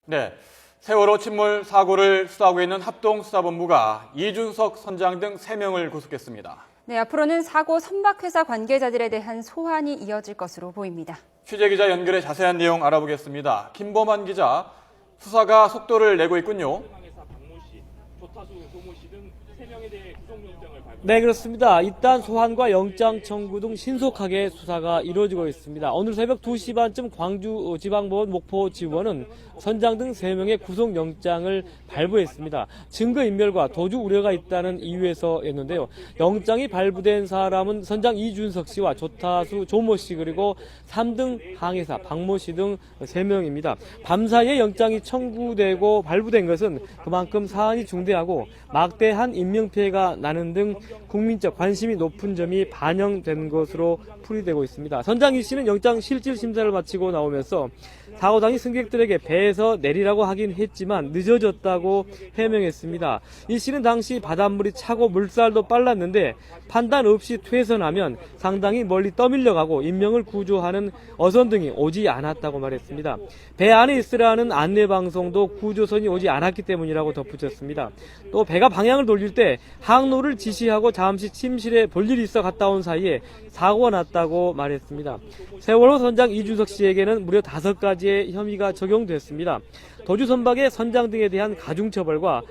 네, 세월호 침몰 사고를 수사하고 있는 합동수사본부가 이준석 선장 등 3명을 구속했습니다. 네, 앞으로는 사고 선박회사 관계자들에 대한 소환이 이어질 것으로 보입니다. 취재기자 연결해 자세한 내용 알아보겠습니다. 김범환 기자, 수사가 속도를 내고 있군요. 네, 그렇습니다. 일단 소환과 영장 청구 등 신속하게 수사가 이루어지고 있습니다. 오늘 새벽 2시 반쯤 광주지방법원 목포지원은 선장 등 3명의 구속영장을 발부했습니다. 증거인멸과 도주 우려가 있다는 이유에서였는데요. 영장이 발부된 사람은 선장 이준석 씨와 조타수 조모 씨 그리고 3등 항해사 박모 씨 등 3명입니다. 밤사이에 영장이 청구되고 발부된 것은 그만큼 사안이 중대하고 막대한 인명피해가 나는 등 국민적 관심이 높은 점이 반영된 것으로 풀이되고 있습니다. 선장 이 씨는 영장 실질 심사를 마치고 나오면서 사고 당시 승객들에게 배에서 내리라고 하긴 했지만 늦어졌다고 해명했습니다. 이 씨는 당시 바닷물이 차고 물살도 빨랐는데 판단 없이 퇴선하면 상당히 멀리 떠밀려가고 인명을 구조하는 어선등이 오지 않았다고 말했습니다. 배 안에 있으라 하는 안내방송도 구조선이 오지 않았기 때문이라고 덧붙였습니다. 또 배가 방향을 돌릴 때 항로를 지시하고 잠시 침실에 볼 일이 있어 갔다 온 사이에 사고가 났다고 말했습니다. 세월호 선장 이준석 씨에게는 무려 5가지의 혐의가 적용됐습니다. 도주 선박의 선장 등에 대한 가중처벌과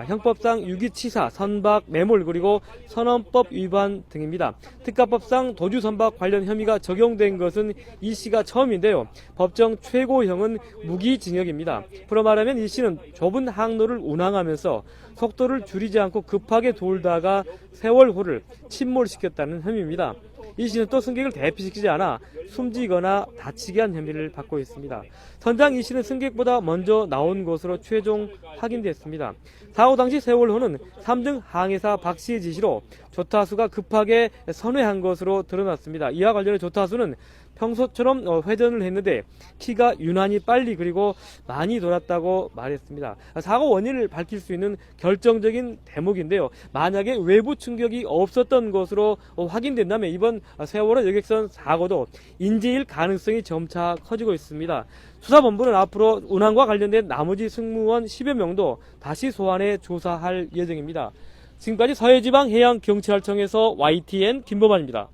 형법상 유기치사, 선박 매몰 그리고 선원법 위반 등입니다. 특가법상 도주 선박 관련 혐의가 적용된 것은 이 씨가 처음인데요. 법정 최고형은 무기징역입니다. 풀어 말하면 이 씨는 좁은 항로를 운항하면서 속도를 줄이지 않고 급하게 돌다가 세월호를 침몰시켰다는 혐의입니다. 이 씨는 또 승객을 대피시키지 않아 숨지거나 다치게 한 혐의를 받고 있습니다. 선장 이 씨는 승객보다 먼저 나온 것으로 최종 확인됐습니다. 사고 당시 세월호는 3등 항해사 박 씨의 지시로 조타수가 급하게 선회한 것으로 드러났습니다. 이와 관련해 조타수는 평소처럼 회전을 했는데 키가 유난히 빨리 그리고 많이 돌았다고 말했습니다. 사고 원인을 밝힐 수 있는 결정적인 대목인데요. 만약에 외부 충격이 없었던 것으로 확인된다면 이번 세월호 여객선 사고도 인재일 가능성이 점차 커지고 있습니다. 수사본부는 앞으로 운항과 관련된 나머지 승무원 10여 명도 다시 소환해 조사할 예정입니다. 지금까지 서해지방해양경찰청에서 YTN 김범환입니다.